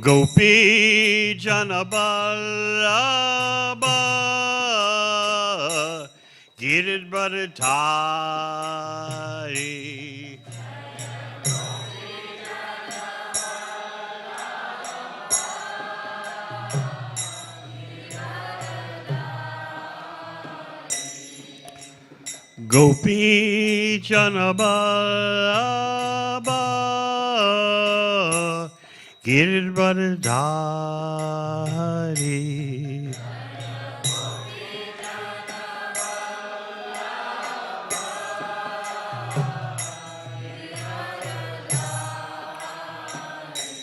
Gopi Janaballabha Giridvaradhari. Gopi Janaballabha Giridvaradhari.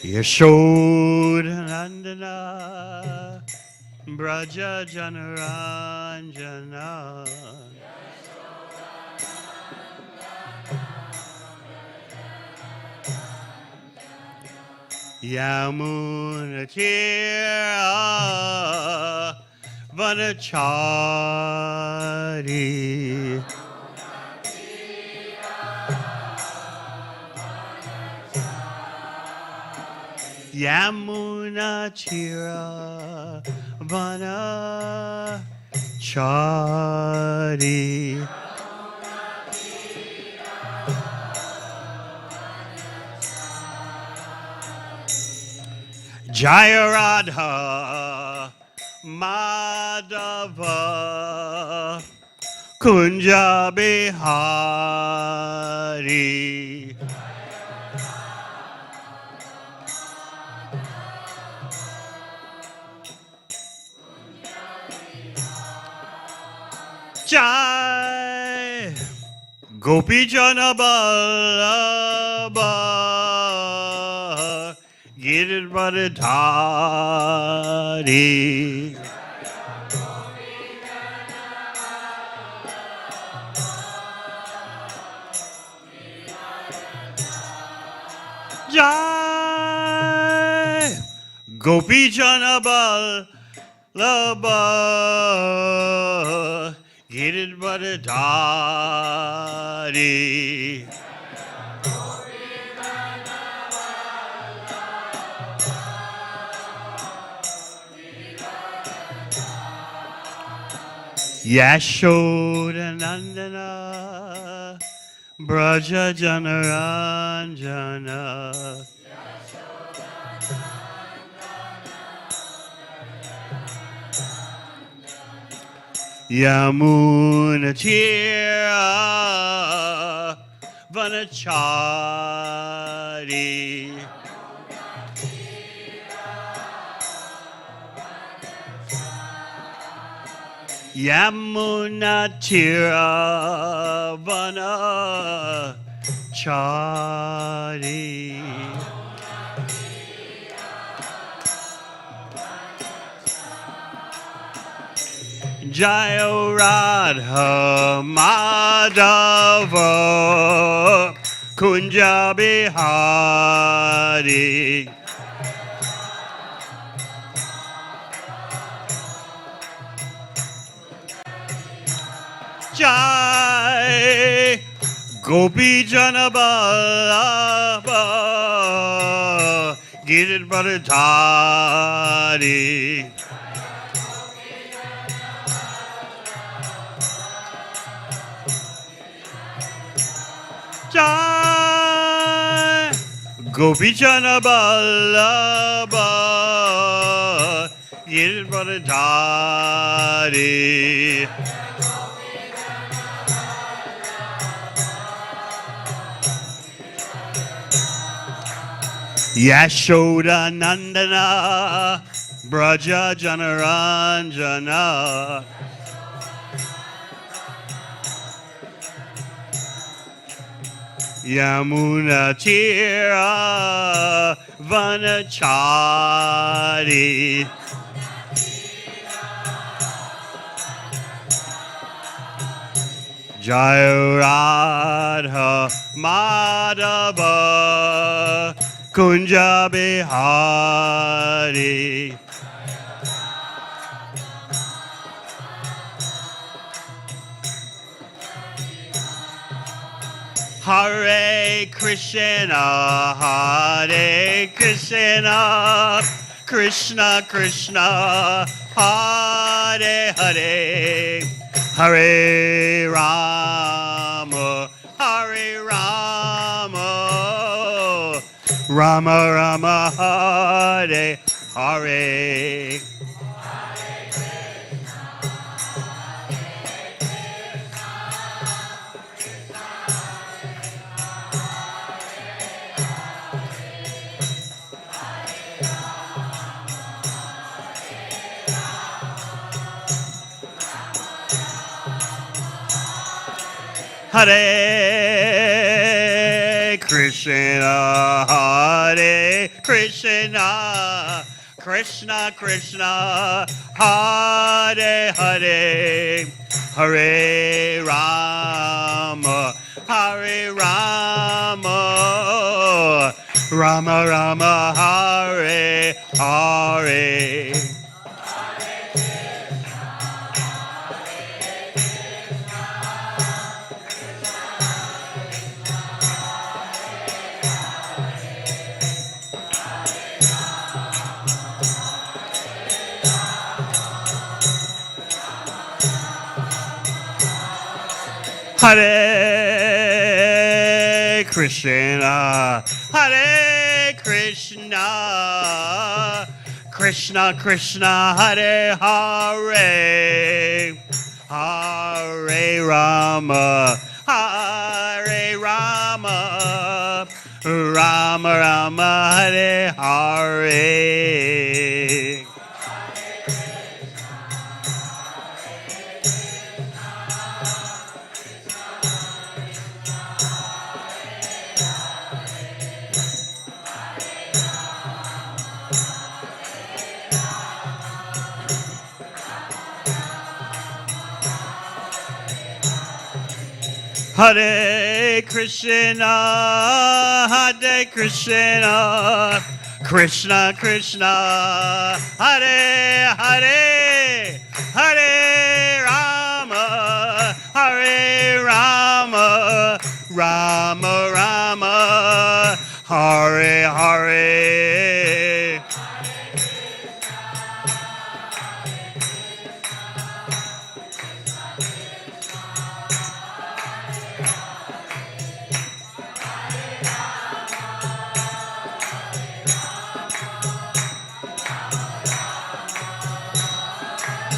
Yashodanandana Braja Janaranjana Yamunatira Vanachari. Yamunatira Vanachari. Jaya Radha Madhava Kunja Bihari. Jai Gopi Janaballabha Giridvaradhari. Jai Gopi Janaballabha Giridvaradhari. Yashodanandana Braja Janaranjana Yamunatira Vanachari. Yamunatira Vanachari. Jaya Radha Madhava Kunja Bihari. Jai Gopi Janaballabha Giridvaradhari. Jai Gopi Janaballabha Giridvaradhari. Yashodanandana Braja Janaranjana Yamunatira Vanachari. Jaya Radha Madhava Kunja Bihari. Hare Krishna, Hare Krishna, Krishna Krishna, Hare Hare, Hare Rama, Hare Rama, Rama Rama, Hare Hare. Hare Krishna, Hare Krishna, Krishna Krishna, Hare Hare, Hare Rama, Hare Rama, Rama Rama, Hare Hare. Hare Krishna, Hare Krishna, Krishna Krishna, Hare Hare, Hare Rama, Hare Rama, Rama Rama, Hare Hare. Hare Krishna, Hare Krishna, Krishna Krishna, Hare Hare, Hare Rama, Hare Rama, Rama Rama, Hare Hare.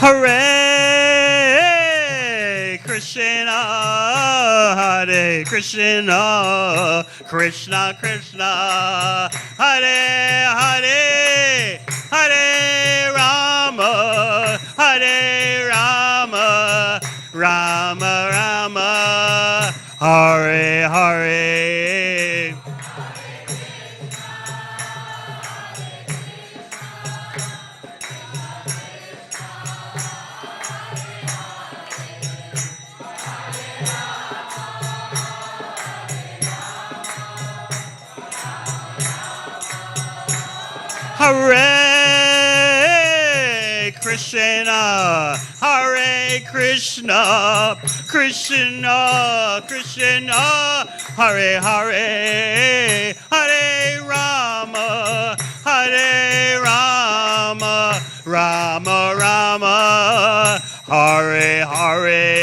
Hare Krishna, Hare Krishna, Krishna Krishna, Hare Hare, Hare Rama, Hare Rama, Rama Rama, Hare Hare. Hare Krishna, Hare Krishna, Krishna Krishna, Hare Hare, Hare Rama, Hare Rama, Rama Rama, Hare Hare.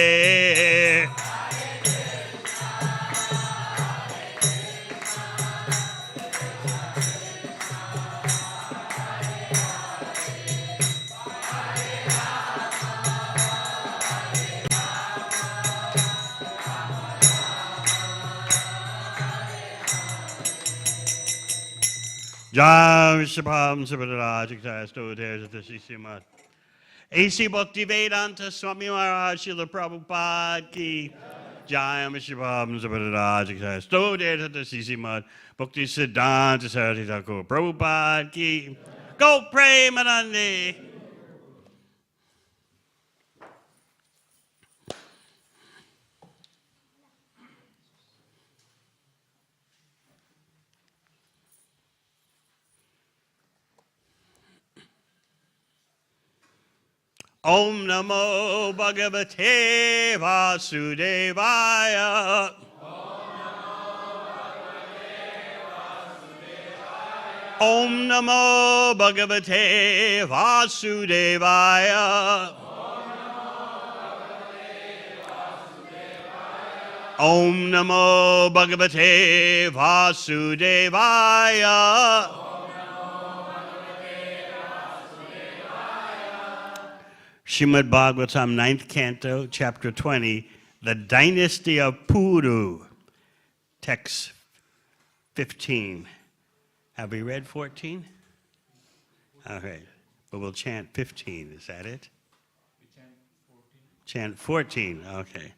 Jai Shabham Sabharajikta Stodes the Śrīmad A.C. Bhaktivedanta Swami Maharaj Srila Prabhupada ki Jai Shabham Sabharajikta Stodes the Śrīmad Bhaktivedanta Sarati Thakur Prabhupada ki Go Premanandi. Om Namo Bhagavate Vasudevaya. Om Namo Om Namo Bhagavate Vasudevaya. Om Namo Bhagavate Vasudevaya. Śrīmad Bhāgavatam, 9th Canto, Chapter 20, The Dynasty of Puru, Text 15. Have we read 14? Okay, but we'll chant 15, is that it? We chant 14. Chant 14, okay.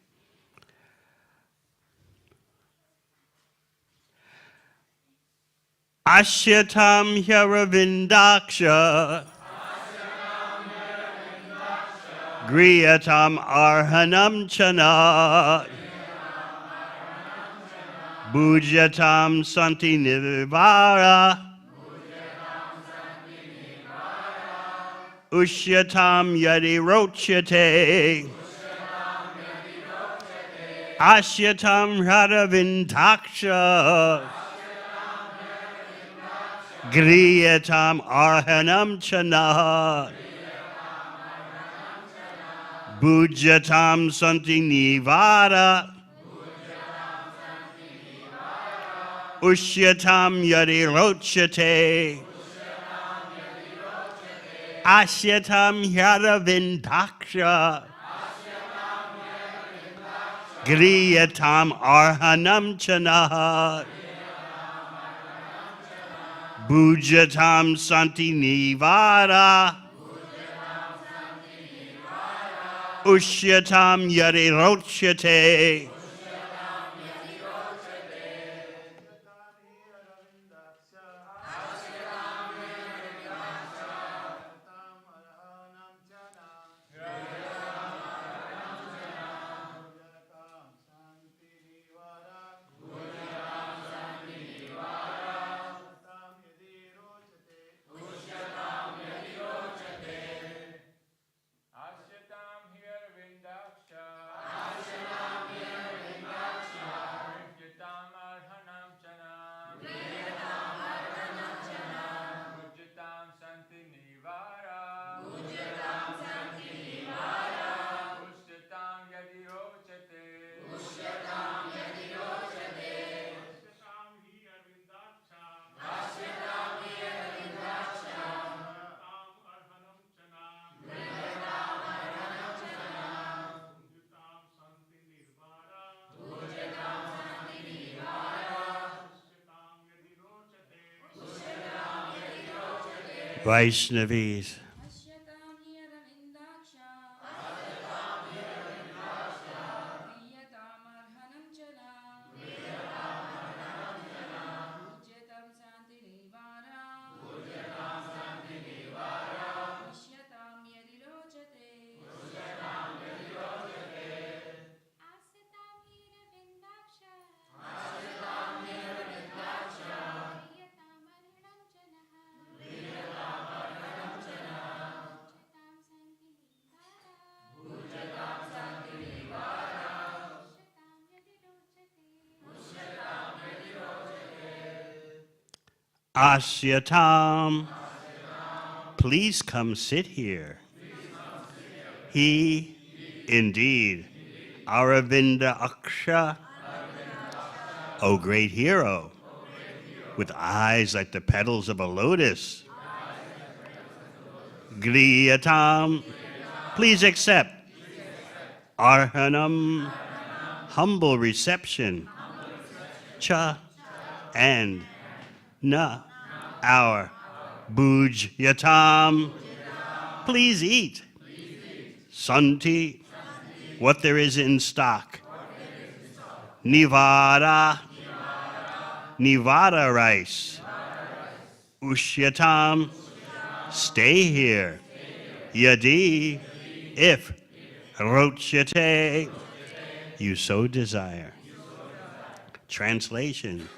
Ashyatam Hyaravindaksha Griyatam Arhanam Chana Bhujatam Santi Nivara Ushyatam Yadi Rochate Ashyatam Radhavindaksha Griyatam Arhanam Chana Bhujatam Santi Nivara Ushyatam Yadi Rochate Ashyatam Yadavindaksha Griyatam Arhanam Chana Bhujatam Santi Nivara Ushyatam Yadi Rochate Vaishnavis. Asyatam, please come sit here. He, indeed, Aravinda-aksha, O great hero, with eyes like the petals of a lotus. Griyatam, please accept. Arhanam, humble reception. Cha, and na, our. Bhujyatam, please eat. Santi, what there is in stock. Nivara, Nivara rice. Ushyatam, stay here. Yadi, if. Rochyate, you so desire. Translation.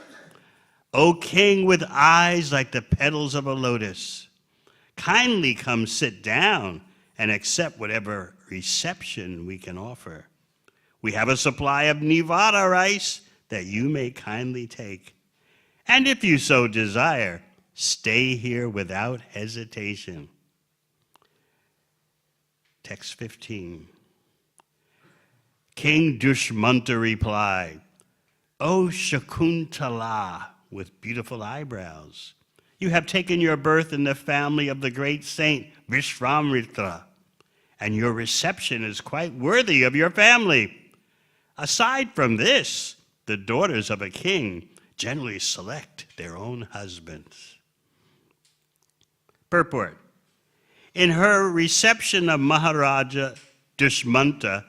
O king with eyes like the petals of a lotus, kindly come sit down and accept whatever reception we can offer. We have a supply of Nivara rice that you may kindly take. And if you so desire, stay here without hesitation. Text 15. King Dushmanta replied, O Shakuntala, with beautiful eyebrows, you have taken your birth in the family of the great saint Devamrita, and your reception is quite worthy of your family. Aside from this, the daughters of a king generally select their own husbands. Purport. In her reception of Maharaja Dushmanta,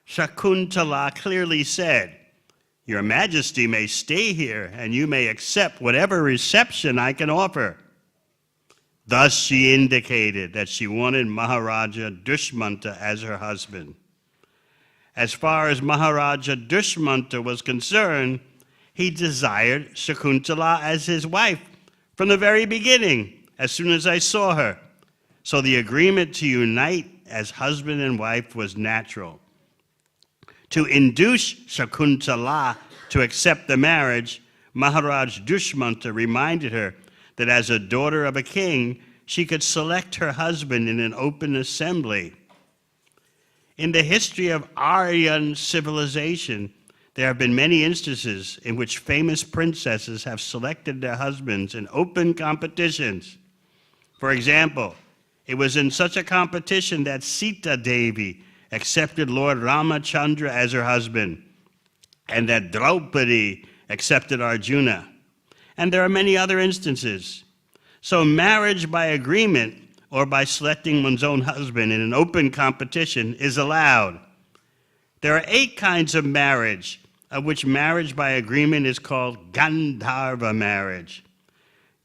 Shakuntala clearly said, Your Majesty may stay here and you may accept whatever reception I can offer. Thus she indicated that she wanted Maharaja Dushmanta as her husband. As far as Maharaja Dushmanta was concerned, he desired Shakuntala as his wife from the very beginning, as soon as I saw her. So the agreement to unite as husband and wife was natural. To induce Shakuntala to accept the marriage, Maharaj Dushmanta reminded her that as a daughter of a king, she could select her husband in an open assembly. In the history of Aryan civilization, there have been many instances in which famous princesses have selected their husbands in open competitions. For example, it was in such a competition that Sita Devi accepted Lord Ramachandra as her husband, and that Draupadi accepted Arjuna. And there are many other instances. So marriage by agreement or by selecting one's own husband in an open competition is allowed. There are 8 kinds of marriage, of which marriage by agreement is called Gandharva marriage.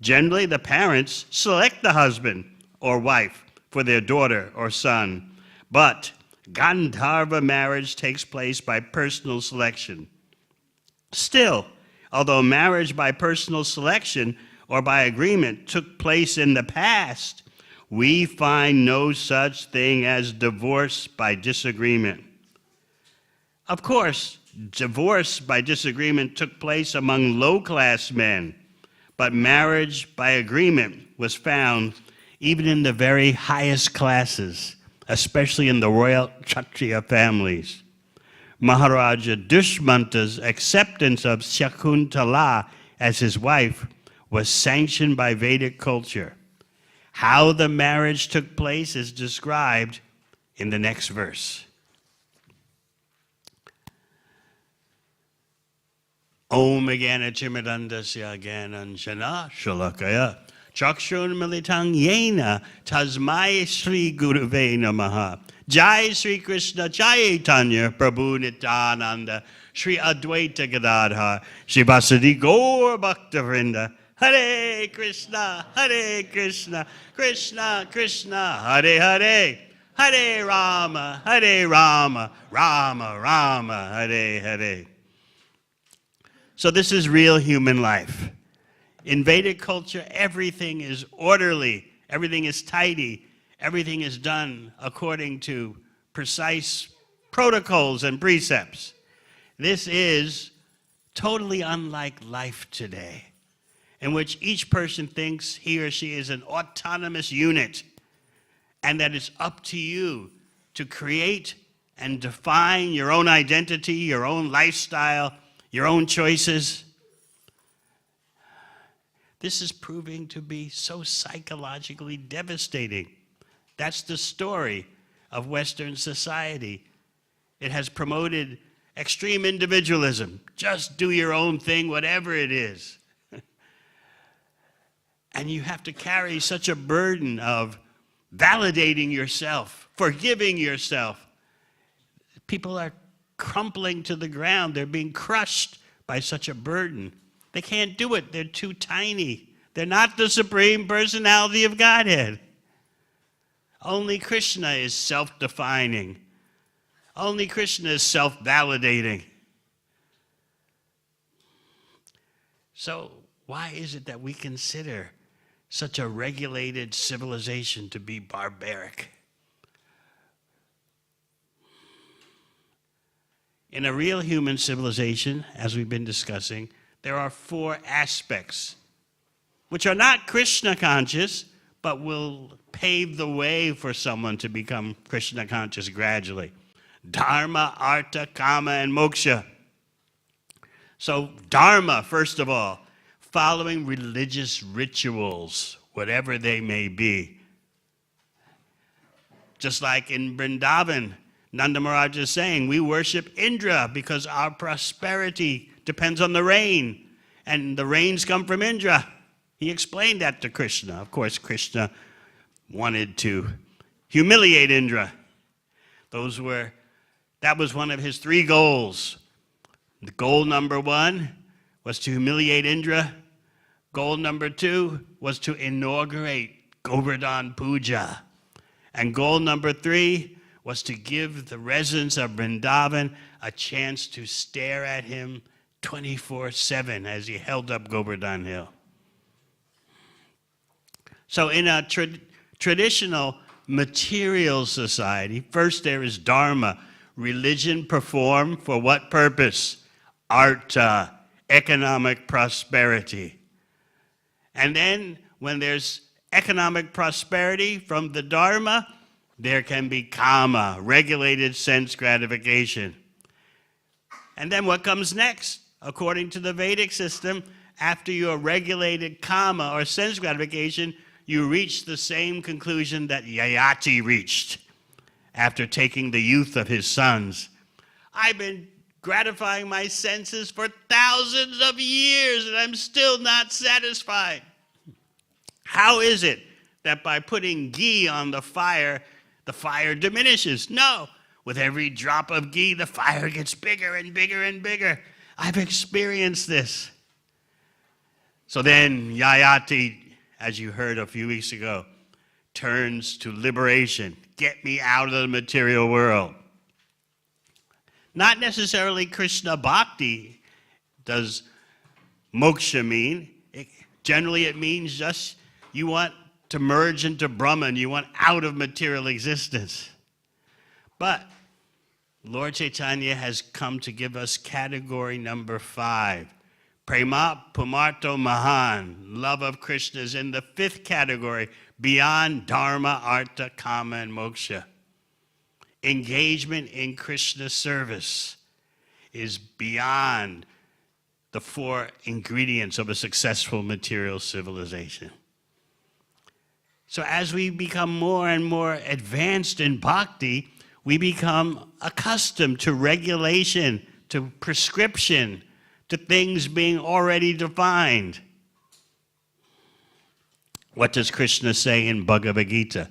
Generally, the parents select the husband or wife for their daughter or son, but Gandharva marriage takes place by personal selection. Still, although marriage by personal selection or by agreement took place in the past, we find no such thing as divorce by disagreement. Of course, divorce by disagreement took place among low-class men, but marriage by agreement was found even in the very highest classes, especially in the royal Kshatriya families. Maharaja Dushmanta's acceptance of Shakuntala as his wife was sanctioned by Vedic culture. How the marriage took place is described in the next verse. Om Agana Chimadandasya Gananjana Shalakaya Chakshun Militang Yena Tasmai Sri Gurave Namaha Jai Sri Krishna Chaitanya Prabhu Nityananda Sri Advaita Gadadhar Sri Vasadi Gaur Bhaktivedanta Hare Krishna Krishna Krishna Hare Hare Hare Rama Rama Rama Hare Hare. So this is real human life. In Vedic culture, everything is orderly, everything is tidy, everything is done according to precise protocols and precepts. This is totally unlike life today, in which each person thinks he or she is an autonomous unit, and that it's up to you to create and define your own identity, your own lifestyle, your own choices. This is proving to be so psychologically devastating. That's the story of Western society. It has promoted extreme individualism. Just do your own thing, whatever it is. And you have to carry such a burden of validating yourself, forgiving yourself. People are crumpling to the ground. They're being crushed by such a burden. They can't do it. They're too tiny. They're not the Supreme Personality of Godhead. Only Krishna is self-defining. Only Krishna is self-validating. So why is it that we consider such a regulated civilization to be barbaric? In a real human civilization, as we've been discussing, there are 4 aspects which are not Krishna conscious, but will pave the way for someone to become Krishna conscious gradually. Dharma, Artha, Kama, and Moksha. So Dharma, first of all, following religious rituals, whatever they may be. Just like in Vrindavan, Nanda Maharaj is saying, we worship Indra because our prosperity depends on the rain, and the rains come from Indra. He explained that to Krishna. Of course, Krishna wanted to humiliate Indra. That was one of his 3 goals. The goal number 1 was to humiliate Indra. Goal number 2 was to inaugurate Govardhan Puja. And goal number 3 was to give the residents of Vrindavan a chance to stare at him 24/7 as he held up Govardhan Hill. So in a traditional material society, first there is Dharma. Religion performed for what purpose? Artha, economic prosperity. And then when there's economic prosperity from the Dharma, there can be Kama, regulated sense gratification. And then what comes next? According to the Vedic system, after you are regulated Kama or sense gratification, you reach the same conclusion that Yayati reached after taking the youth of his sons. I've been gratifying my senses for thousands of years and I'm still not satisfied. How is it that by putting ghee on the fire diminishes? No, with every drop of ghee, the fire gets bigger and bigger and bigger. I've experienced this. So then Yayati, as you heard a few weeks ago, turns to liberation. Get me out of the material world. Not necessarily Krishna bhakti does moksha mean. Generally it means just you want to merge into Brahman. You want out of material existence. But Lord Chaitanya has come to give us category number 5. Prema Pumarto Mahan, love of Krishna, is in the 5th category, beyond Dharma, Artha, Kama, and Moksha. Engagement in Krishna service is beyond the 4 ingredients of a successful material civilization. So as we become more and more advanced in bhakti, we become accustomed to regulation, to prescription, to things being already defined. What does Krishna say in Bhagavad Gita?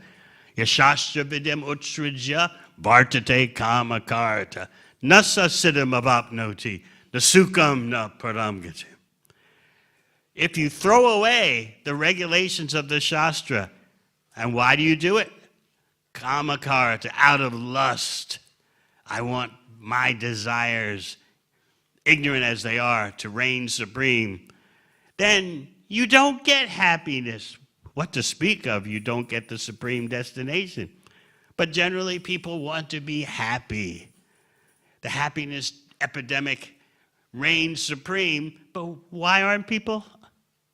Yashastra vidam utsrija vartate kama karta nasa siddham avapnoti nasukam na paramgati. If you throw away the regulations of the Shastra, and why do you do it? Kama karta, out of lust. I want my desires, ignorant as they are, to reign supreme. Then you don't get happiness. What to speak of, you don't get the supreme destination. But generally, people want to be happy. The happiness epidemic reigns supreme, but why aren't people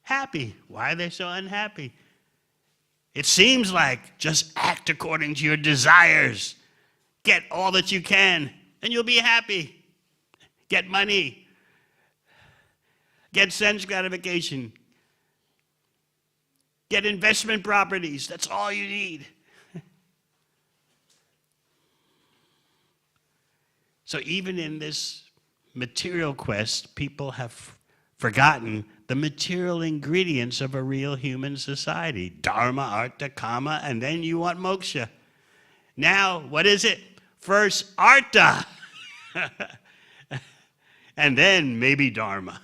happy? Why are they so unhappy? It seems like just act according to your desires. Get all that you can, and you'll be happy. Get money. Get sense gratification. Get investment properties. That's all you need. So even in this material quest, people have forgotten the material ingredients of a real human society. Dharma, Artha, Kama, and then you want moksha. Now, what is it? First, Artha. And then maybe Dharma.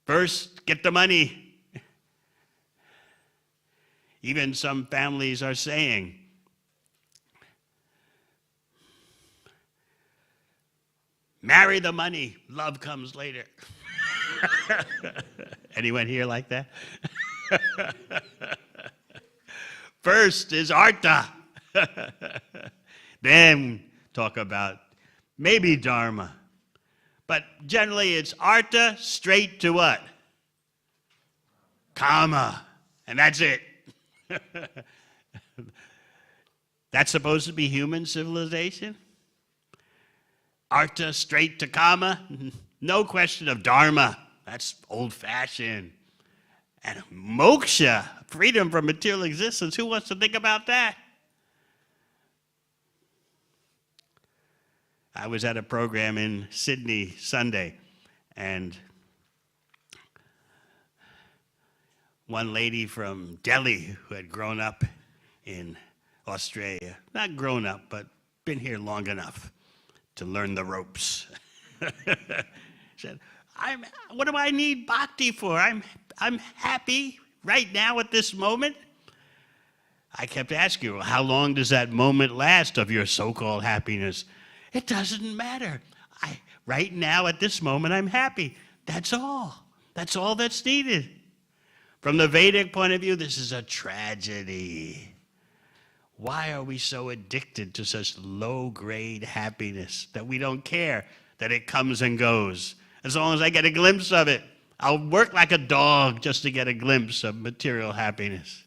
First, get the money. Even some families are saying, marry the money, love comes later. Anyone here like that? First is Artha. Then talk about maybe Dharma. But generally it's Artha straight to what? Kama, and that's it. That's supposed to be human civilization? Artha, straight to Kama, no question of Dharma. That's old-fashioned. And moksha, freedom from material existence, who wants to think about that? I was at a program in Sydney Sunday, and one lady from Delhi who had grown up in Australia, not grown up, but been here long enough to learn the ropes, said, what do I need bhakti for? I'm happy right now at this moment. I kept asking her, well, how long does that moment last of your so-called happiness? It doesn't matter. Right now at this moment, I'm happy. That's all. That's all that's needed. From the Vedic point of view, this is a tragedy. Why are we so addicted to such low-grade happiness that we don't care that it comes and goes? As long as I get a glimpse of it, I'll work like a dog just to get a glimpse of material happiness.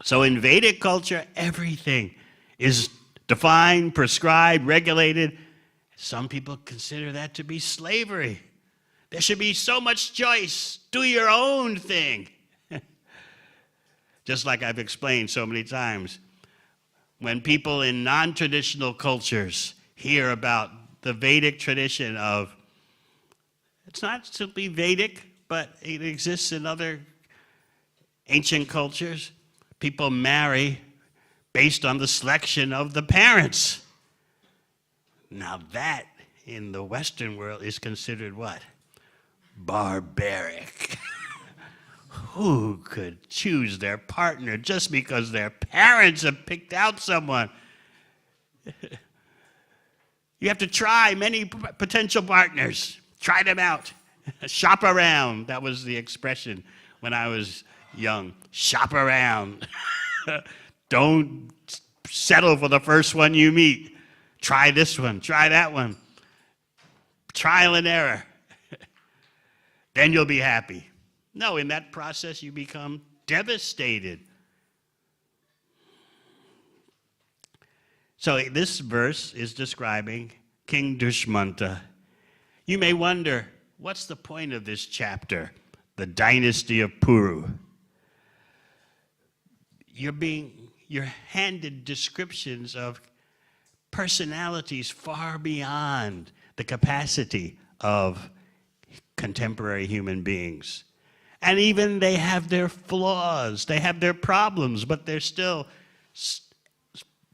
So in Vedic culture, everything is defined, prescribed, regulated. Some people consider that to be slavery. There should be so much choice. Do your own thing. Just like I've explained so many times, when people in non-traditional cultures hear about the Vedic tradition of, it's not simply Vedic, but it exists in other ancient cultures, people marry based on the selection of the parents. Now that, in the Western world, is considered what? Barbaric. Who could choose their partner just because their parents have picked out someone? You have to try many potential partners. Try them out. Shop around. That was the expression when I was young. Shop around. Don't settle for the first one you meet. Try this one. Try that one. Trial and error. Then you'll be happy. No, in that process, you become devastated. So this verse is describing King Dushmanta. You may wonder, what's the point of this chapter, the dynasty of Puru? You're handed descriptions of personalities far beyond the capacity of contemporary human beings. And even they have their flaws, they have their problems, but they're still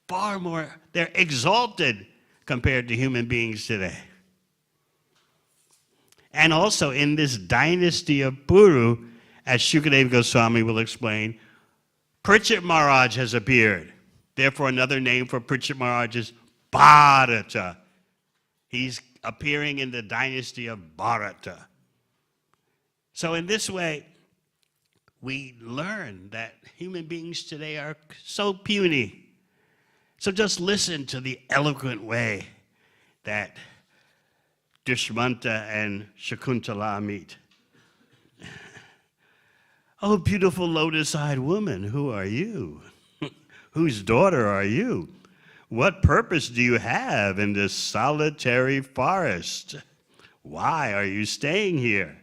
far more, they're exalted compared to human beings today. And also in this dynasty of Puru, as Shukadeva Goswami will explain, Parikshit Maharaj has appeared. Therefore, another name for Parikshit Maharaj is Bharata. He's appearing in the dynasty of Bharata. So in this way, we learn that human beings today are so puny. So just listen to the eloquent way that Dushmanta and Shakuntala meet. Oh, beautiful lotus-eyed woman, who are you? Whose daughter are you? What purpose do you have in this solitary forest? Why are you staying here?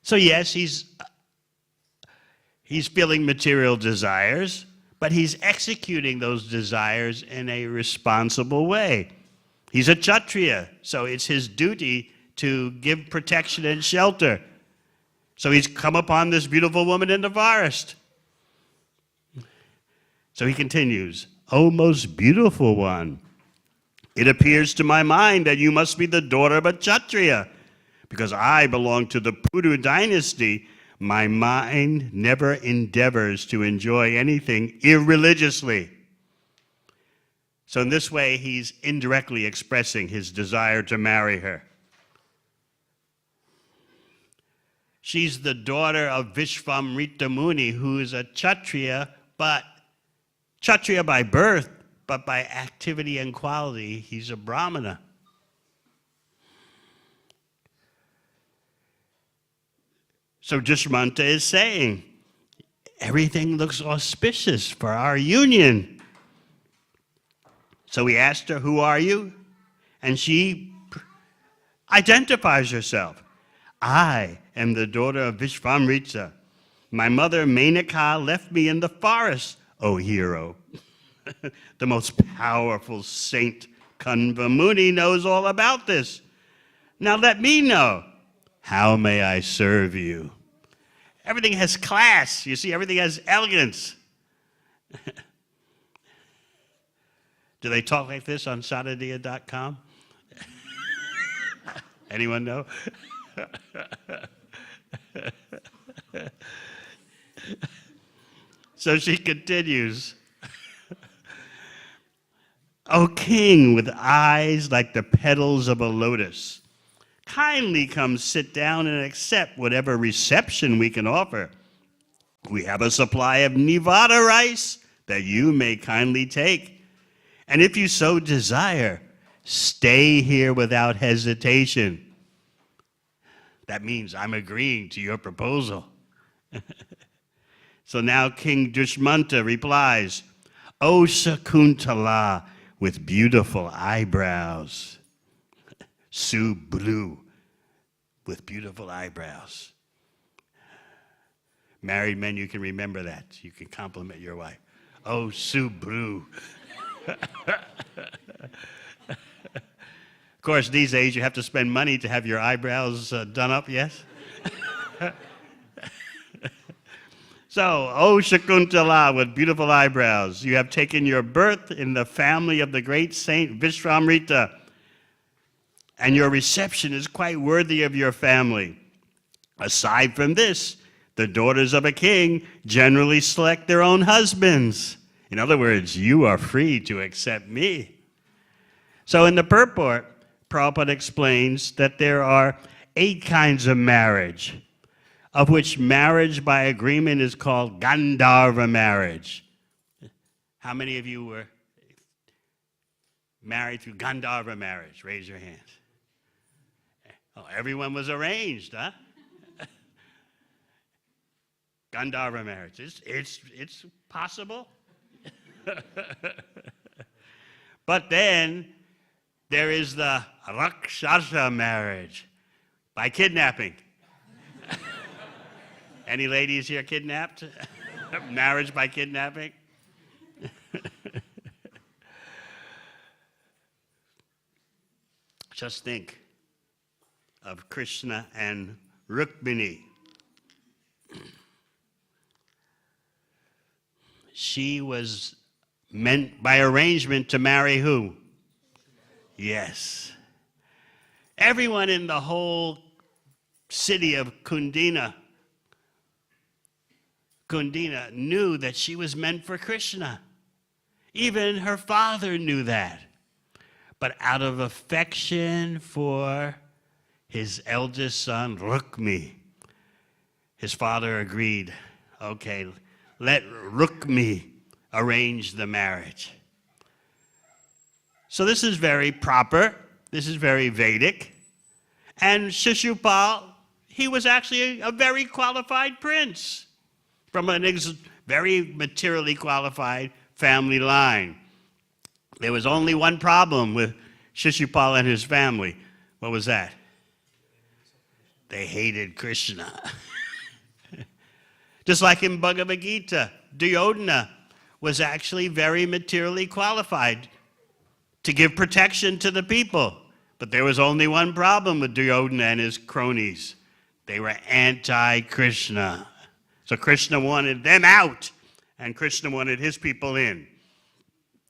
So yes, he's feeling material desires, but he's executing those desires in a responsible way. He's a Kshatriya, so it's his duty to give protection and shelter. So he's come upon this beautiful woman in the forest. So he continues, "O most beautiful one, it appears to my mind that you must be the daughter of a Kshatriya. Because I belong to the Puru dynasty, my mind never endeavors to enjoy anything irreligiously." So in this way, he's indirectly expressing his desire to marry her. She's the daughter of Vishvamrita Muni, who is a Kshatriya, but Kshatriya by birth, but by activity and quality, he's a Brahmana. So Dushmanta is saying, everything looks auspicious for our union. So he asked her, who are you? And she identifies herself. I am the daughter of Vishvamrita. My mother, Menaka, left me in the forest, O hero. The most powerful saint, Kanva Muni, knows all about this. Now let me know. How may I serve you? Everything has class. You see, everything has elegance. Do they talk like this on Sadhya.com? Anyone know? So she continues. O king with eyes like the petals of a lotus, kindly come sit down and accept whatever reception we can offer. We have a supply of Nevada rice that you may kindly take. And if you so desire, stay here without hesitation. That means I'm agreeing to your proposal. So now King Dushmanta replies, O Shakuntala with beautiful eyebrows. Sublu with beautiful eyebrows. Married men, you can remember that. You can compliment your wife. Oh, Sublu. Of course, these days you have to spend money to have your eyebrows done up, yes? So, O Shakuntala with beautiful eyebrows, you have taken your birth in the family of the great saint Vishvamrita, and your reception is quite worthy of your family. Aside from this, the daughters of a king generally select their own husbands. In other words, you are free to accept me. So in the purport, Prabhupada explains that there are 8 kinds of marriage, of which marriage by agreement is called Gandharva marriage. How many of you were married through Gandharva marriage? Raise your hands. Oh, everyone was arranged, huh? Gandharva marriage, it's possible. But then there is the Rakshasa marriage by kidnapping. Any ladies here kidnapped? Marriage by kidnapping? Just think of Krishna and Rukmini. She was meant by arrangement to marry who? Yes. Everyone in the whole city of Kundina knew that she was meant for Krishna. Even her father knew that. But out of affection for his eldest son, Rukmi, his father agreed, okay, let Rukmi arrange the marriage. So this is very proper. This is very Vedic. And Shishupal, he was actually a very qualified prince from a very materially qualified family line. There was only one problem with Shishupal and his family. What was that? They hated Krishna. Just like in Bhagavad Gita, Duryodhana was actually very materially qualified to give protection to the people. But there was only one problem with Duryodhana and his cronies. They were anti-Krishna. So Krishna wanted them out, and Krishna wanted his people in.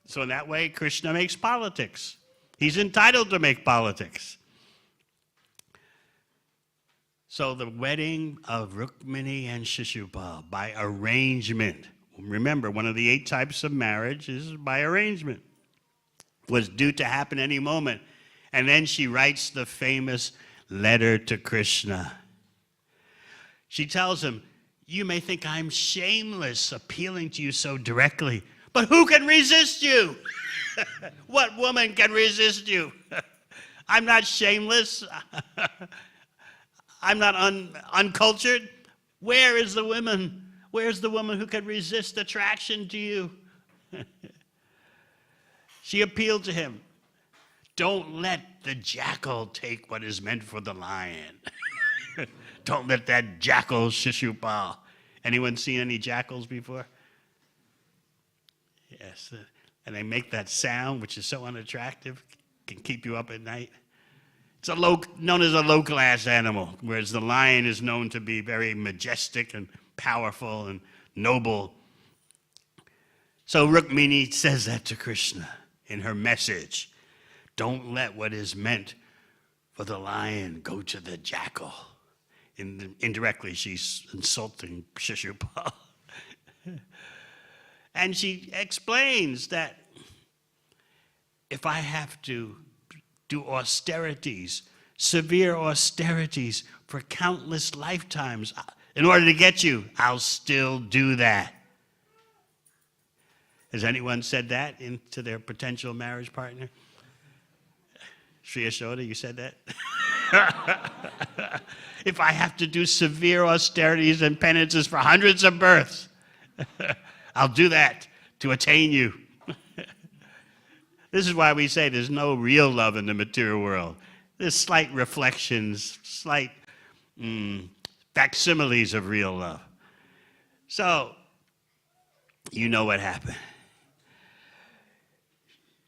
So in that way, Krishna makes politics. He's entitled to make politics. So the wedding of Rukmini and Shishupal by arrangement. Remember, one of the 8 types of marriage is by arrangement. Was due to happen any moment. And then she writes the famous letter to Krishna. She tells him, you may think I'm shameless appealing to you so directly, but who can resist you? What woman can resist you? I'm not shameless. I'm not uncultured. Where is the woman? Where's the woman who could resist attraction to you? She appealed to him. Don't let the jackal take what is meant for the lion. Don't let that jackal Shishupal. Anyone seen any jackals before? Yes. And they make that sound, which is so unattractive, can keep you up at night. It's known as a low-class animal, whereas the lion is known to be very majestic and powerful and noble. So Rukmini says that to Krishna in her message. Don't let what is meant for the lion go to the jackal. Indirectly, she's insulting Shishupal. And she explains that if I have to do austerities, severe austerities for countless lifetimes in order to get you, I'll still do that. Has anyone said that to their potential marriage partner? Sri Yashoda, you said that? If I have to do severe austerities and penances for hundreds of births, I'll do that to attain you. This is why we say there's no real love in the material world. There's slight reflections, slight facsimiles of real love. So, you know what happened.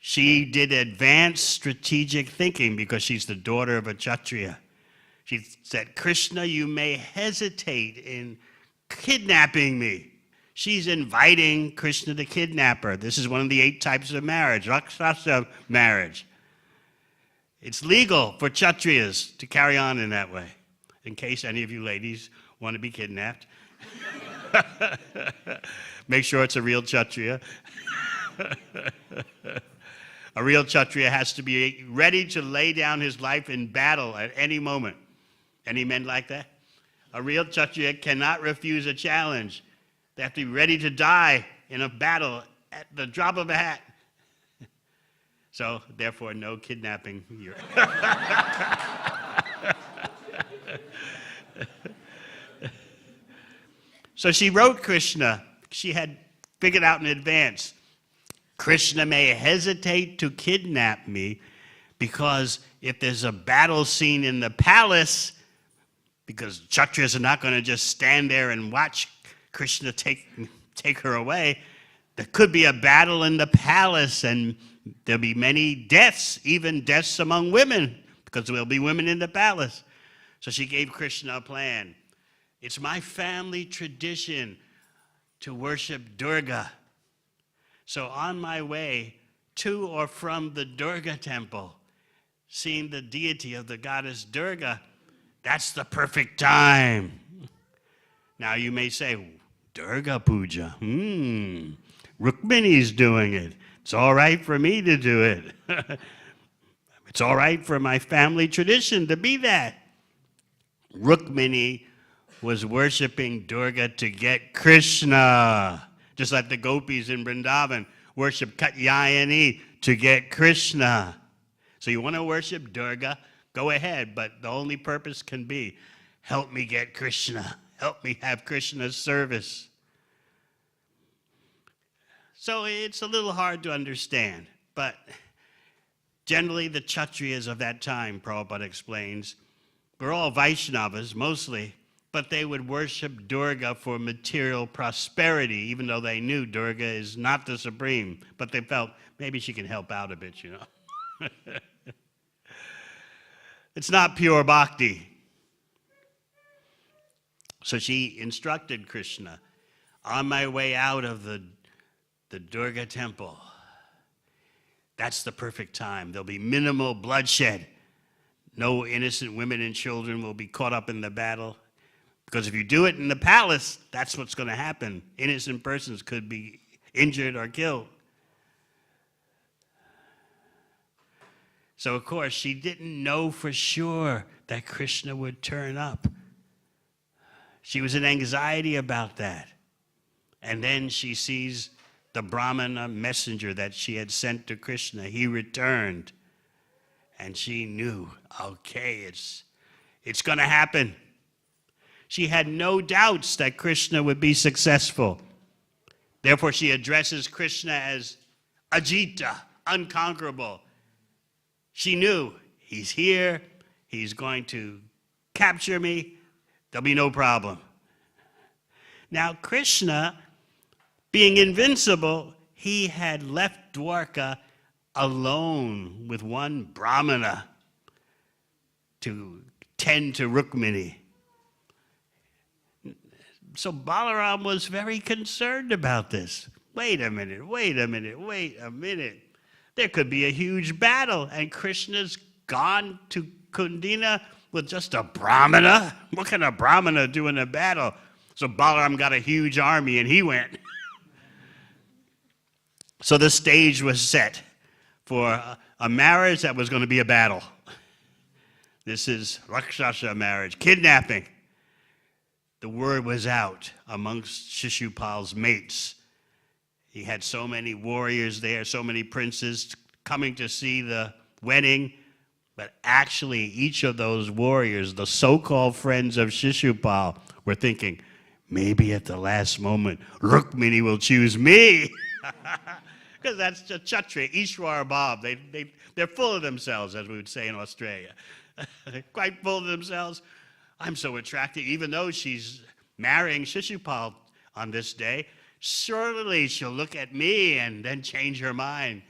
She did advanced strategic thinking because she's the daughter of a Kshatriya. She said, Krishna, you may hesitate in kidnapping me. She's inviting Krishna to kidnap her. This is one of the 8 types of marriage, Rakshasa marriage. It's legal for Kshatriyas to carry on in that way, in case any of you ladies want to be kidnapped. Make sure it's a real Kshatriya. A real Kshatriya has to be ready to lay down his life in battle at any moment. Any men like that? A real Kshatriya cannot refuse a challenge. They have to be ready to die in a battle at the drop of a hat. So, therefore, no kidnapping here. So she wrote Krishna. She had figured out in advance, Krishna may hesitate to kidnap me because if there's a battle scene in the palace, because Kshatriyas are not going to just stand there and watch Krishna take her away, there could be a battle in the palace and there'll be many deaths, even deaths among women, because there'll be women in the palace. So she gave Krishna a plan. It's my family tradition to worship Durga. So on my way to or from the Durga temple, seeing the deity of the goddess Durga, that's the perfect time. Now you may say, Durga Puja, Rukmini's doing it. It's all right for me to do it. It's all right for my family tradition to be that. Rukmini was worshiping Durga to get Krishna. Just like the gopis in Vrindavan worship Katyayani to get Krishna. So you want to worship Durga, go ahead, but the only purpose can be, help me get Krishna. Help me have Krishna's service. So it's a little hard to understand, but generally the Kshatriyas of that time, Prabhupada explains, were all Vaishnavas mostly, but they would worship Durga for material prosperity, even though they knew Durga is not the supreme. But they felt, maybe she can help out a bit, you know. It's not pure bhakti. So she instructed Krishna, on my way out of the Durga temple, that's the perfect time. There'll be minimal bloodshed. No innocent women and children will be caught up in the battle. Because if you do it in the palace, that's what's going to happen. Innocent persons could be injured or killed. So, of course, she didn't know for sure that Krishna would turn up. She was in anxiety about that. And then she sees the Brahmana messenger that she had sent to Krishna. He returned. And she knew, okay, it's going to happen. She had no doubts that Krishna would be successful. Therefore, she addresses Krishna as Ajita, unconquerable. She knew, he's here, he's going to capture me, there'll be no problem. Now, Krishna, being invincible, he had left Dwarka alone with one Brahmana to tend to Rukmini. So Balaram was very concerned about this. Wait a minute. There could be a huge battle, and Krishna's gone to Kundina with just a Brahmana? What can a Brahmana do in a battle? So Balaram got a huge army, and he went. So the stage was set for a marriage that was going to be a battle. This is Rakshasa marriage, kidnapping. The word was out amongst Shishupal's mates. He had so many warriors there, so many princes coming to see the wedding, but actually each of those warriors, the so-called friends of Shishupal, were thinking, maybe at the last moment, Rukmini will choose me. Because that's the Kshatriya, Ishwar Bhav. They're full of themselves, as we would say in Australia. Quite full of themselves. I'm so attractive, even though she's marrying Shishupal on this day, surely she'll look at me and then change her mind.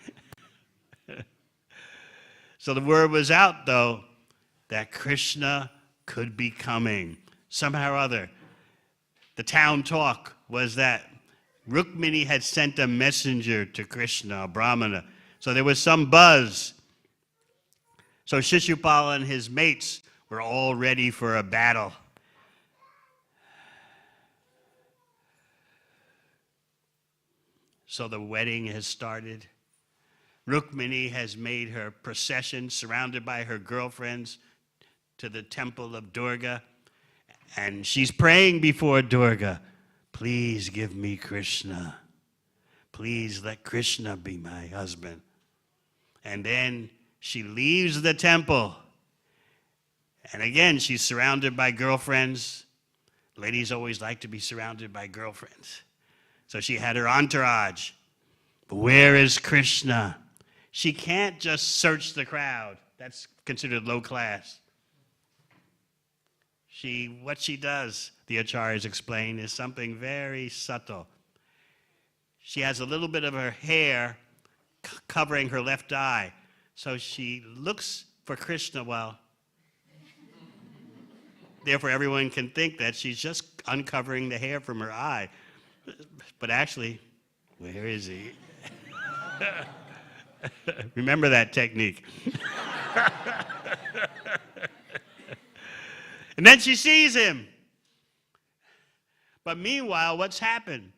So the word was out, though, that Krishna could be coming. Somehow or other, the town talk was that Rukmini had sent a messenger to Krishna, a Brahmana. So there was some buzz. So Shishupal and his mates were all ready for a battle. So the wedding has started. Rukmini has made her procession surrounded by her girlfriends to the temple of Durga. And she's praying before Durga, please give me Krishna. Please let Krishna be my husband. And then she leaves the temple. And again, she's surrounded by girlfriends. Ladies always like to be surrounded by girlfriends. So she had her entourage. But where is Krishna? She can't just search the crowd. That's considered low class. What she does, the acharyas explain, is something very subtle. She has a little bit of her hair covering her left eye. So she looks for Krishna while therefore everyone can think that she's just uncovering the hair from her eye. But actually, where is he? Remember that technique. And then she sees him. But meanwhile, what's happened?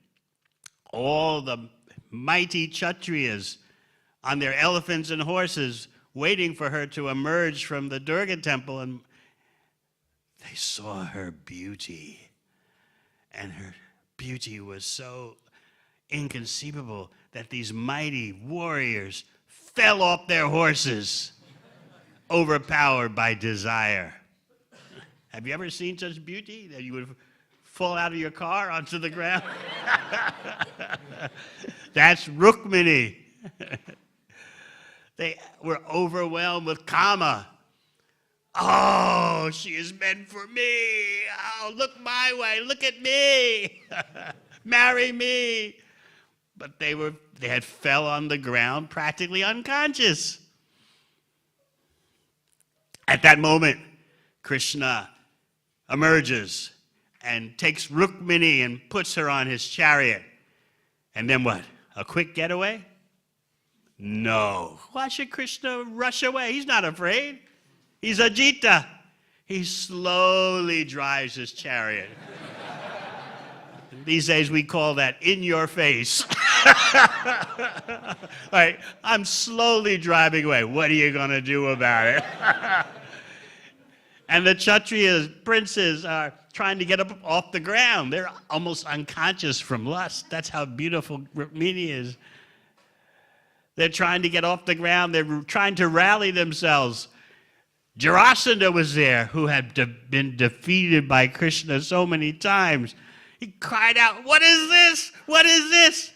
All the mighty Kshatriyas on their elephants and horses waiting for her to emerge from the Durga temple, and they saw her beauty. And her beauty was so inconceivable that these mighty warriors fell off their horses, overpowered by desire. Have you ever seen such beauty that you would fall out of your car onto the ground? That's Rukmini. They were overwhelmed with kama. Oh, she is meant for me. Oh, look my way. Look at me. Marry me. But they had fell on the ground practically unconscious. At that moment, Krishna emerges and takes Rukmini and puts her on his chariot. And then what? A quick getaway? No. Why should Krishna rush away? He's not afraid. He's Ajita. He slowly drives his chariot. These days we call that in your face. All right, I'm slowly driving away. What are you going to do about it? And the Kshatriya princes are trying to get up off the ground. They're almost unconscious from lust. That's how beautiful Rukmini is. They're trying to get off the ground. They're trying to rally themselves. Jarasandha was there, who had been defeated by Krishna so many times. He cried out, "What is this? What is this?"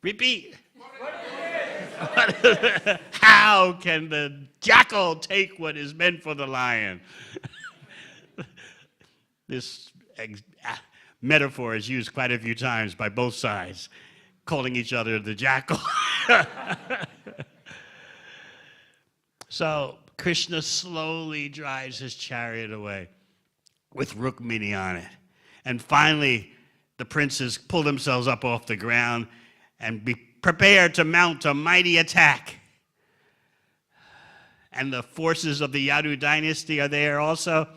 Repeat. What is this? How can the jackal take what is meant for the lion? This metaphor is used quite a few times by both sides, calling each other the jackal. So Krishna slowly drives his chariot away with Rukmini on it. And finally, the princes pull themselves up off the ground and be prepared to mount a mighty attack. And the forces of the Yadu dynasty are there also.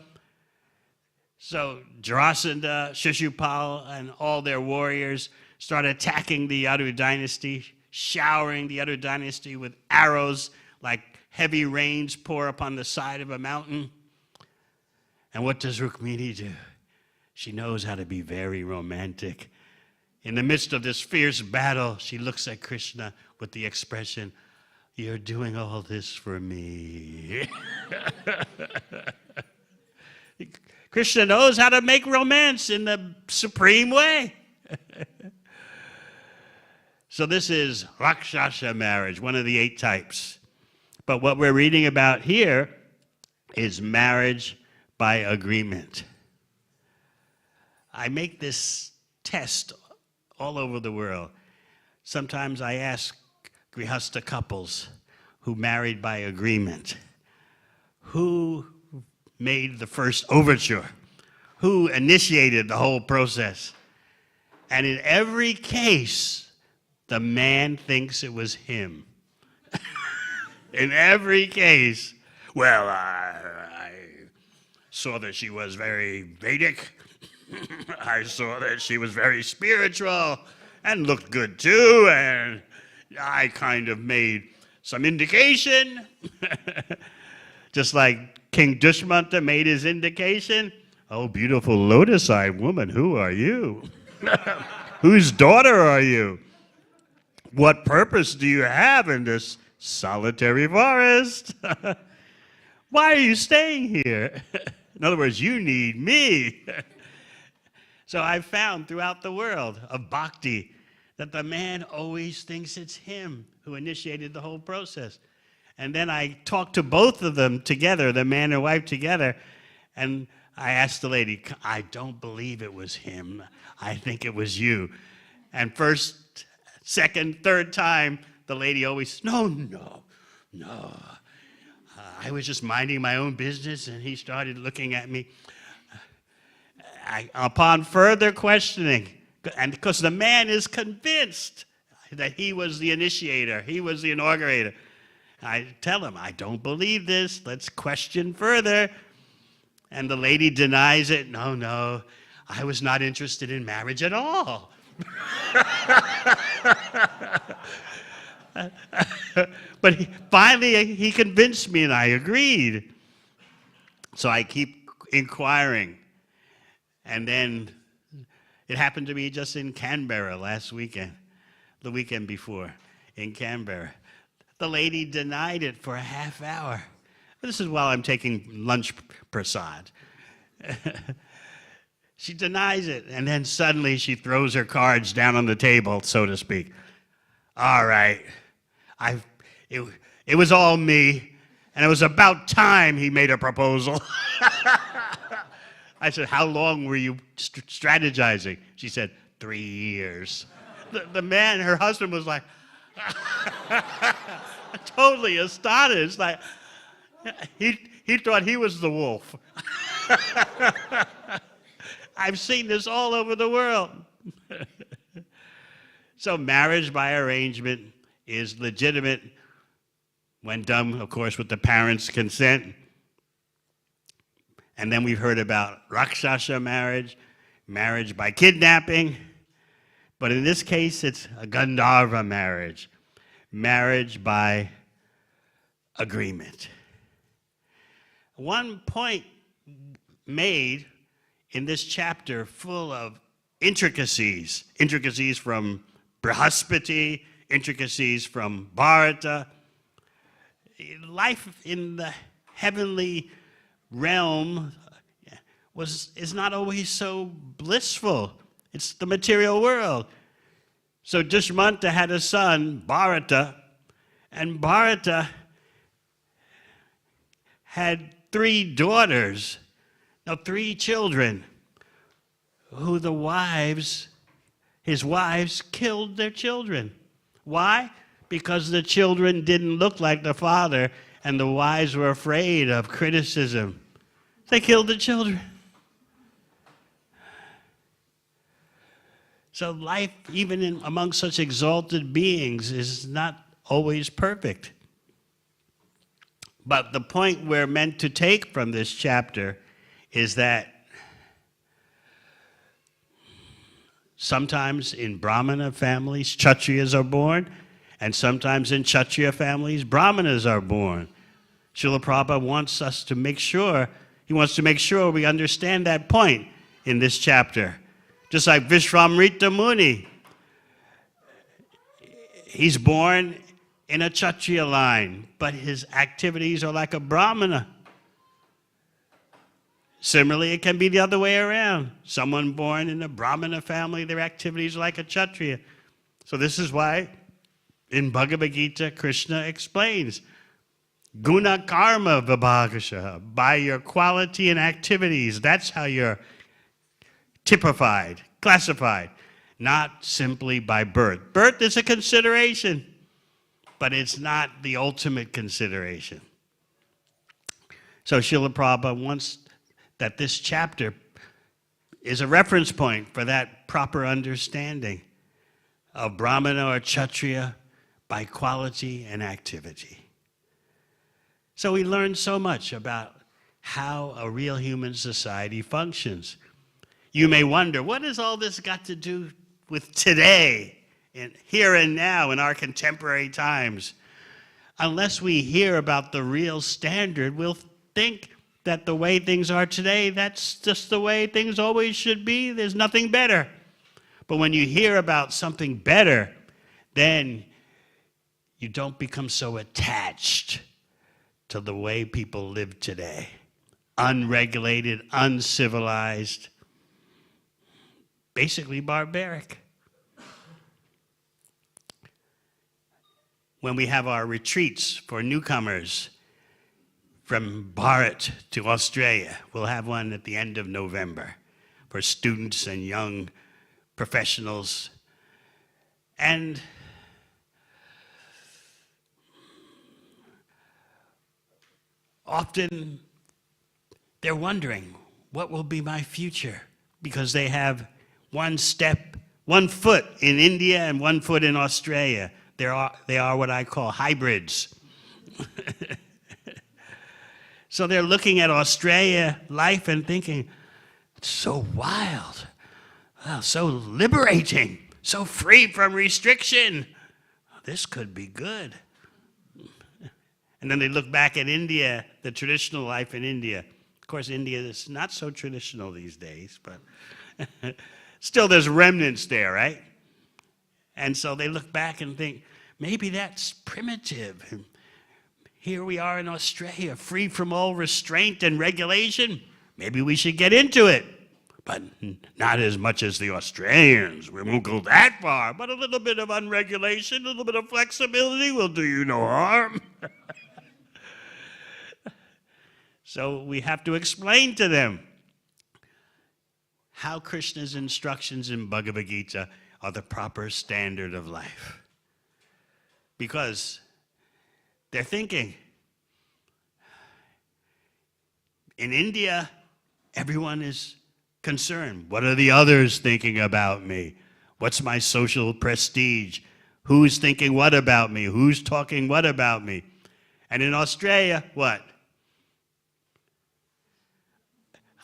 So Jarasandha, Shishupal, and all their warriors start attacking the Yadu dynasty, showering the Yadu dynasty with arrows like heavy rains pour upon the side of a mountain. And what does Rukmini do? She knows how to be very romantic. In the midst of this fierce battle, she looks at Krishna with the expression, "You're doing all this for me." Krishna knows how to make romance in the supreme way. So this is Rakshasa marriage, one of the 8 types. But what we're reading about here is marriage by agreement. I make this test all over the world. Sometimes I ask Grihastha couples who married by agreement, who made the first overture? Who initiated the whole process? And in every case, the man thinks it was him. In every case. Well, I saw that she was very Vedic. I saw that she was very spiritual and looked good too, and I kind of made some indication. Just like King Dushmanta made his indication. "Oh, beautiful lotus-eyed woman, who are you? Whose daughter are you? What purpose do you have in this solitary forest? Why are you staying here? In other words, you need me." So I've found throughout the world of bhakti that the man always thinks it's him who initiated the whole process. And then I talked to both of them together, the man and wife together, and I asked the lady, "I don't believe it was him. I think it was you." And first, second, third time, the lady always, no. I was just minding my own business, and he started looking at me. Upon further questioning, and because the man is convinced that he was the initiator, he was the inaugurator, I tell him, "I don't believe this. Let's question further." And the lady denies it. No, I was not interested in marriage at all. But finally, he convinced me, and I agreed. So I keep inquiring. And then it happened to me just in Canberra last weekend, the weekend before, in Canberra. The lady denied it for a half hour. This is while I'm taking lunch prasad. She denies it, and then suddenly she throws her cards down on the table, so to speak. "All right, it was all me, and it was about time he made a proposal." I said, "How long were you strategizing?" She said, 3 years. The man, her husband, was like, totally astonished. Like, he thought he was the wolf. I've seen this all over the world. So marriage by arrangement is legitimate when done, of course, with the parents' consent. And then we've heard about Rakshasa marriage, marriage by kidnapping. But in this case, it's a Gandharva marriage, marriage by agreement. One point made in this chapter full of intricacies from Brihaspati, intricacies from Bharata, life in the heavenly realm is not always so blissful. It's the material world. So Dushmanta had a son, Bharata, and Bharata had 3 daughters, now 3 children, who his wives killed their children. Why? Because the children didn't look like the father, and the wives were afraid of criticism. They killed the children. So life, even among such exalted beings, is not always perfect. But the point we're meant to take from this chapter is that sometimes in Brahmana families, Kshatriyas are born, and sometimes in Kshatriya families, Brahmanas are born. Srila Prabhupada wants us to make sure, he wants to make sure we understand that point in this chapter. Just like Vishvamrita Muni, he's born in a Kshatriya line, but his activities are like a Brahmana. Similarly, it can be the other way around. Someone born in a Brahmana family, their activities are like a Kshatriya. So this is why in Bhagavad Gita, Krishna explains, Guna karma vibhagasha, by your quality and activities, that's how you're typified, classified, not simply by birth. Birth is a consideration, but it's not the ultimate consideration. So Srila Prabhupada wants that this chapter is a reference point for that proper understanding of Brahmana or Kshatriya by quality and activity. So we learn so much about how a real human society functions. You may wonder, what has all this got to do with today, and here and now in our contemporary times? Unless we hear about the real standard, we'll think that the way things are today, that's just the way things always should be. There's nothing better. But when you hear about something better, then you don't become so attached to the way people live today. Unregulated, uncivilized, basically barbaric. When we have our retreats for newcomers from Bharat to Australia, we'll have one at the end of November for students and young professionals. And often they're wondering, what will be my future? Because they have one foot in India and one foot in Australia. They are what I call hybrids. So they're looking at Australia life and thinking, it's so wild, wow, so liberating, so free from restriction. This could be good. And then they look back at India, the traditional life in India. Of course, India is not so traditional these days, but still there's remnants there, right? And so they look back and think, maybe that's primitive. And here we are in Australia, free from all restraint and regulation. Maybe we should get into it. But not as much as the Australians. We won't go that far. But a little bit of unregulation, a little bit of flexibility will do you no harm. So we have to explain to them how Krishna's instructions in Bhagavad Gita are the proper standard of life. Because they're thinking, in India, everyone is concerned. What are the others thinking about me? What's my social prestige? Who's thinking what about me? Who's talking what about me? And in Australia, what?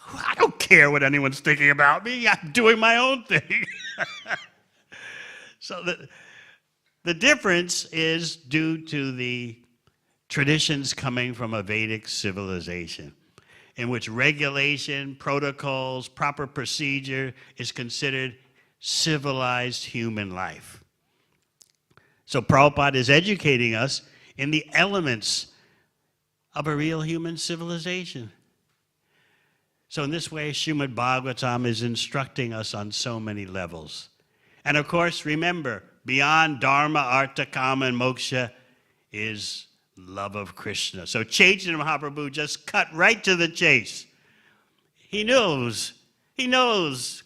I don't care what anyone's thinking about me. I'm doing my own thing. So the difference is due to the traditions coming from a Vedic civilization, in which regulation, protocols, proper procedure is considered civilized human life. So Prabhupada is educating us in the elements of a real human civilization. So in this way, Śrīmad Bhāgavatam is instructing us on so many levels. And of course, remember, beyond Dharma, Artha, Kama, and Moksha is love of Krishna. So Chaitanya Mahaprabhu just cut right to the chase. He knows,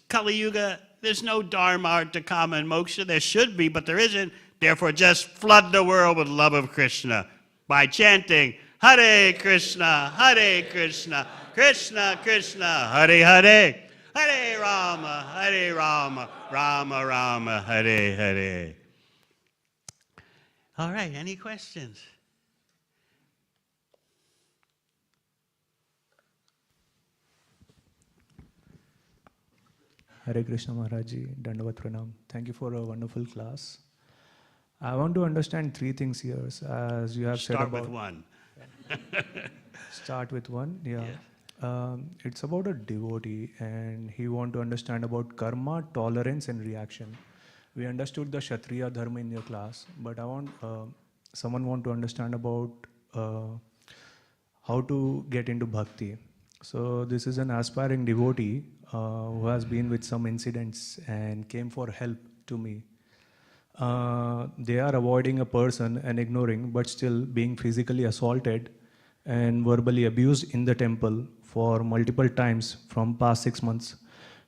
Kali Yuga, there's no Dharma, Artha, Kama, and Moksha. There should be, but there isn't. Therefore, just flood the world with love of Krishna by chanting, Hare Krishna, Krishna Krishna, Hare Hare, Hare Rama, Rama Rama, Hare Hare. All right, any questions? Hare Krishna Maharaji, Dandavat Pranam. Thank you for a wonderful class. I want to understand three things here, as you have said about... Start with one. Start with one, yeah. It's about a devotee, and he want to understand about karma, tolerance, and reaction. We understood the Kshatriya Dharma in your class, but I want someone want to understand about how to get into bhakti. So this is an aspiring devotee who has been with some incidents and came for help to me. They are avoiding a person and ignoring, but still being physically assaulted and verbally abused in the temple for multiple times from past 6 months.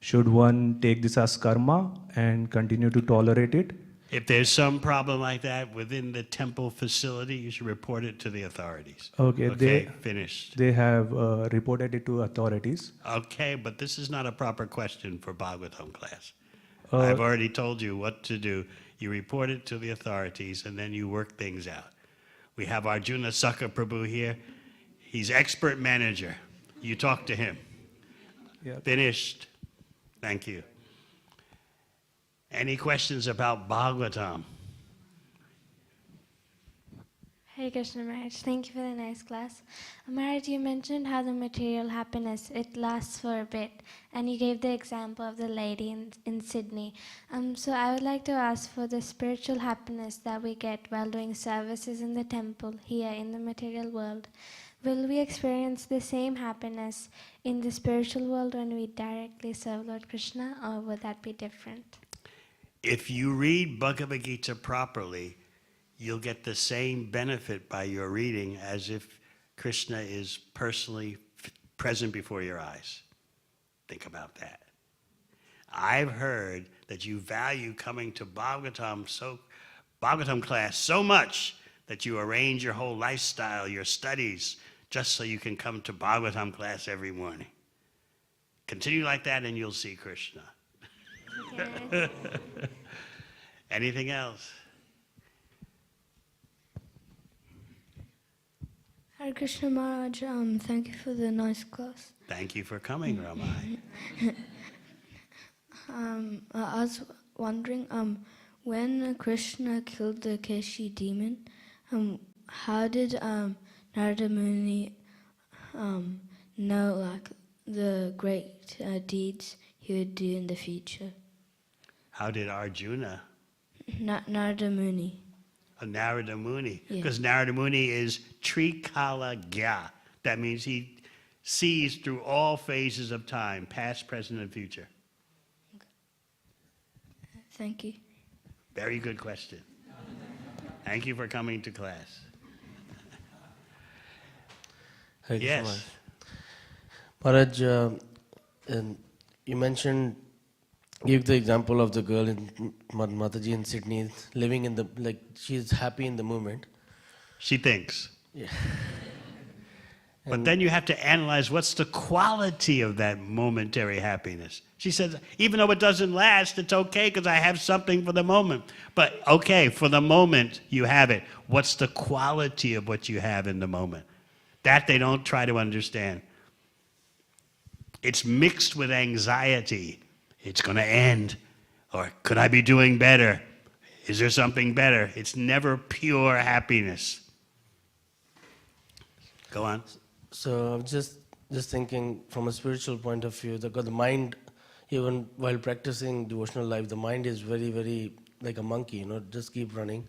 Should one take this as karma and continue to tolerate it? If there's some problem like that within the temple facility, you should report it to the authorities. Okay, finished. They have reported it to authorities. Okay, but this is not a proper question for Bhagavatam class. I've already told you what to do. You report it to the authorities, and then you work things out. We have Arjuna Sakha Prabhu here. He's expert manager. You talk to him. Yep. Finished. Thank you. Any questions about Bhagavatam? Hare Krishna Maharaj, thank you for the nice class. Maharaj, you mentioned how the material happiness, it lasts for a bit, and you gave the example of the lady in Sydney. So I would like to ask for the spiritual happiness that we get while doing services in the temple here in the material world. Will we experience the same happiness in the spiritual world when we directly serve Lord Krishna, or would that be different? If you read Bhagavad Gita properly, you'll get the same benefit by your reading as if Krishna is personally present before your eyes. Think about that. I've heard that you value coming to Bhagavatam class so much that you arrange your whole lifestyle, your studies, just so you can come to Bhagavatam class every morning. Continue like that and you'll see Krishna. Yes. Anything else? Hare Krishna Maharaj, thank you for the nice class. Thank you for coming, Ramai. I was wondering, when Krishna killed the Keshi demon, how did Narada Muni know like the great deeds he would do in the future? How did Arjuna? Narada Muni. Narada Muni. Yeah. Because Narada Muni is Trikala Gya. That means he sees through all phases of time, past, present, and future. Thank you. Very good question. Thank you for coming to class. Hare Krishna Yes. Maharaj, you mentioned, give the example of the girl in Mataji in Sydney, living in the, like, she's happy in the moment. She thinks. Yeah. But then you have to analyze what's the quality of that momentary happiness. She says, even though it doesn't last, it's okay because I have something for the moment. But okay, for the moment you have it. What's the quality of what you have in the moment? That they don't try to understand. It's mixed with anxiety. It's going to end. Or could I be doing better? Is there something better? It's never pure happiness. Go on. So I'm just thinking from a spiritual point of view, because the mind, even while practicing devotional life, the mind is very, very like a monkey, just keep running.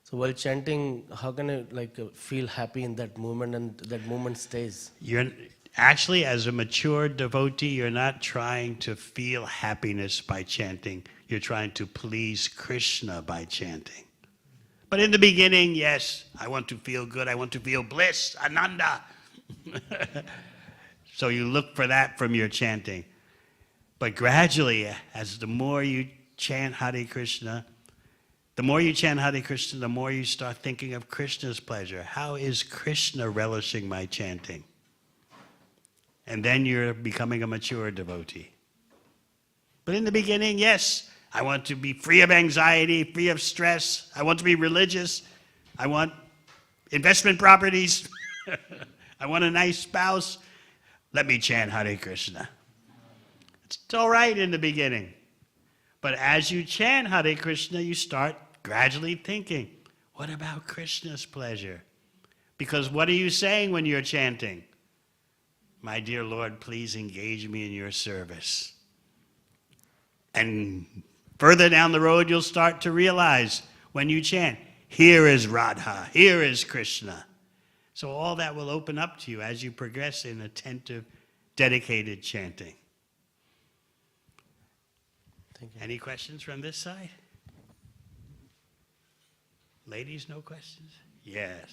So while chanting, how can I feel happy in that moment and that moment stays? You're actually, as a mature devotee, you're not trying to feel happiness by chanting. You're trying to please Krishna by chanting. But in the beginning, yes, I want to feel good. I want to feel bliss, ananda. So you look for that from your chanting. But gradually, as the more you chant Hare Krishna, the more you chant Hare Krishna, the more you start thinking of Krishna's pleasure. How is Krishna relishing my chanting? And then you're becoming a mature devotee. But in the beginning, yes, I want to be free of anxiety, free of stress. I want to be religious. I want investment properties. I want a nice spouse. Let me chant Hare Krishna. It's all right in the beginning. But as you chant Hare Krishna, you start gradually thinking, what about Krishna's pleasure? Because what are you saying when you're chanting? My dear Lord, please engage me in your service. And further down the road, you'll start to realize when you chant, here is Radha, here is Krishna. So all that will open up to you as you progress in attentive, dedicated chanting. Thank you. Any questions from this side? Ladies, no questions? Yes.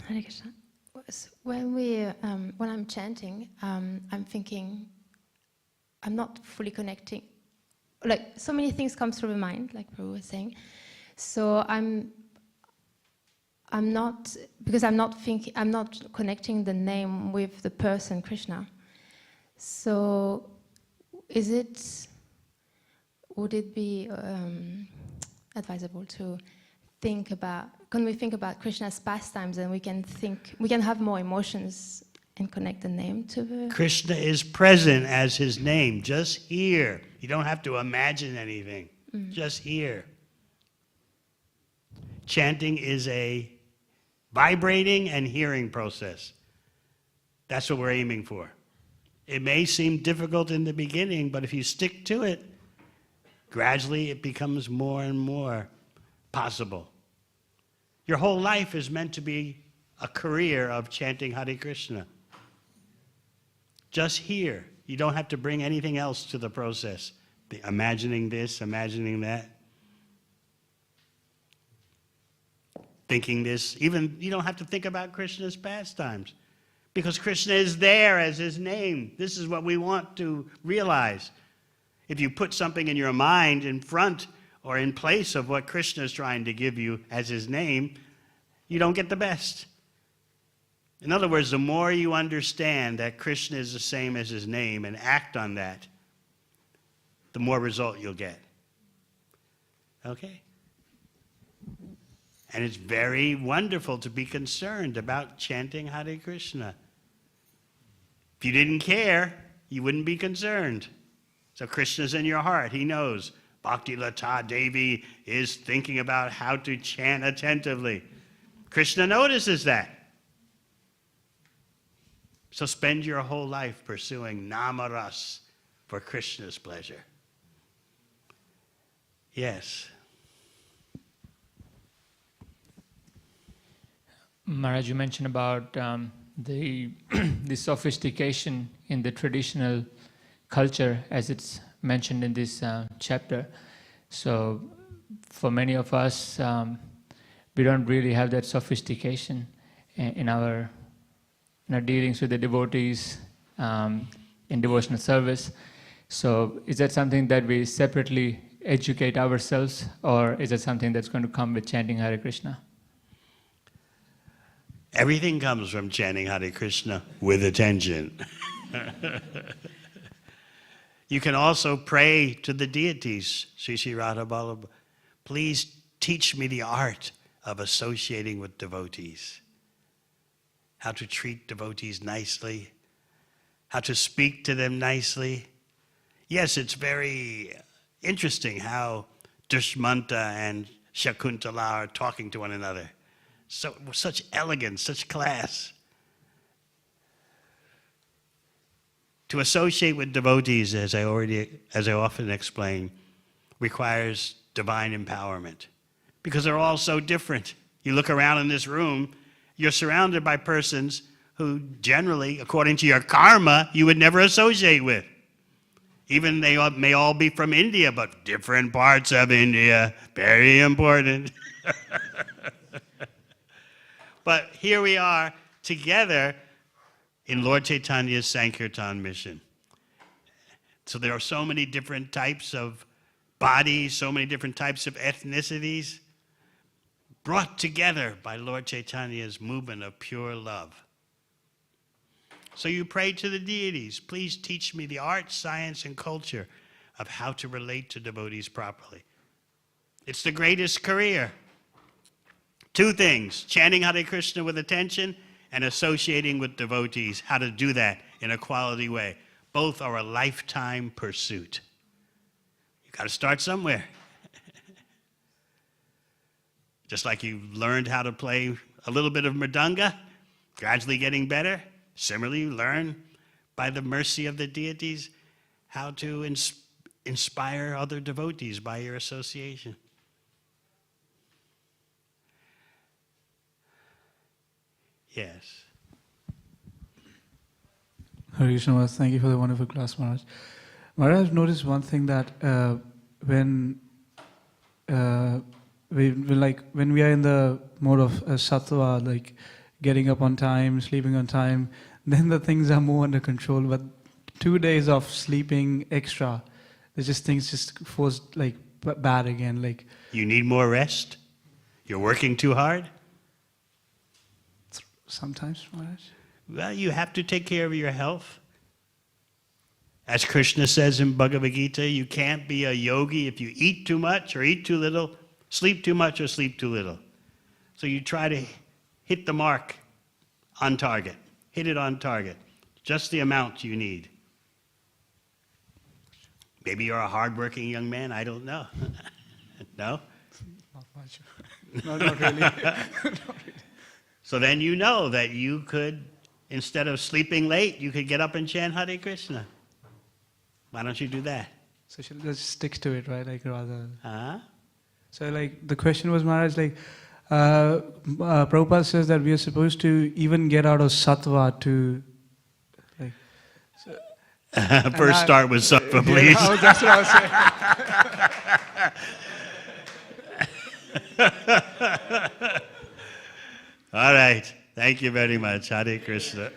Hare Krishna. When I'm chanting, I'm thinking, I'm not fully connecting. Like so many things come through the mind, like Prabhu was saying. So I'm not connecting the name with the person Krishna. So would it be advisable to can we think about Krishna's pastimes, and we can have more emotions and connect the name to the... Krishna is present as his name, just here. You don't have to imagine anything, just here. Chanting is a vibrating and hearing process. That's what we're aiming for. It may seem difficult in the beginning, but if you stick to it, gradually it becomes more and more possible. Your whole life is meant to be a career of chanting Hare Krishna. Just here. You don't have to bring anything else to the process. Imagining this, imagining that. Thinking this. Even you don't have to think about Krishna's pastimes. Because Krishna is there as his name. This is what we want to realize. If you put something in your mind in front or in place of what Krishna is trying to give you as his name, you don't get the best. In other words, the more you understand that Krishna is the same as his name and act on that, the more result you'll get. Okay? And it's very wonderful to be concerned about chanting Hare Krishna. If you didn't care, you wouldn't be concerned. So Krishna's in your heart. He knows. Bhaktivedanta Devi is thinking about how to chant attentively. Krishna notices that. So spend your whole life pursuing namaras for Krishna's pleasure. Yes. Maharaj, you mentioned about the sophistication in the traditional culture as it's mentioned in this chapter. So for many of us, we don't really have that sophistication in our dealings with the devotees in devotional service. So is that something that we separately educate ourselves, or is it something that's going to come with chanting Hare Krishna? Everything comes from chanting Hare Krishna with attention. You can also pray to the deities. Sri Sri Radha Ballabha, please teach me the art of associating with devotees. How to treat devotees nicely. How to speak to them nicely. Yes, it's very interesting how Dushmanta and Shakuntala are talking to one another. So such elegance, such class. To associate with devotees, as I often explain, requires divine empowerment, because they're all so different. You look around in this room, you're surrounded by persons who generally, according to your karma, you would never associate with. Even they may all be from India, but different parts of India, very important. But here we are together in Lord Chaitanya's Sankirtan mission. So there are so many different types of bodies, so many different types of ethnicities, brought together by Lord Chaitanya's movement of pure love. So you pray to the deities, please teach me the art, science, and culture of how to relate to devotees properly. It's the greatest career. Two things, chanting Hare Krishna with attention and associating with devotees, how to do that in a quality way. Both are a lifetime pursuit. You got to start somewhere. Just like you learned how to play a little bit of mridanga, gradually getting better. Similarly, you learn by the mercy of the deities how to inspire other devotees by your association. Yes. Hare Krishna Maharaj, thank you for the wonderful class, Maharaj. Maharaj, I've noticed one thing that when we are in the mode of sattva, like getting up on time, sleeping on time, then the things are more under control. But 2 days of sleeping extra, there's just things just forced like bad again. Like you need more rest. You're working too hard. Sometimes, Maharaj. Well, you have to take care of your health. As Krishna says in Bhagavad Gita, you can't be a yogi if you eat too much or eat too little, sleep too much or sleep too little. So you try to hit the mark on target. Hit it on target. Just the amount you need. Maybe you're a hardworking young man, I don't know. No? Not much. Not really. So then you know that you could, instead of sleeping late, you could get up and chant Hare Krishna. Why don't you do that? So she just sticks to it, right? Like rather. Huh? So like the question was, Maharaj, like Prabhupada says that we are supposed to even get out of sattva to like. First start with sattva, please. Yeah, that's what I was saying. All right. Thank you very much. Hare Krishna.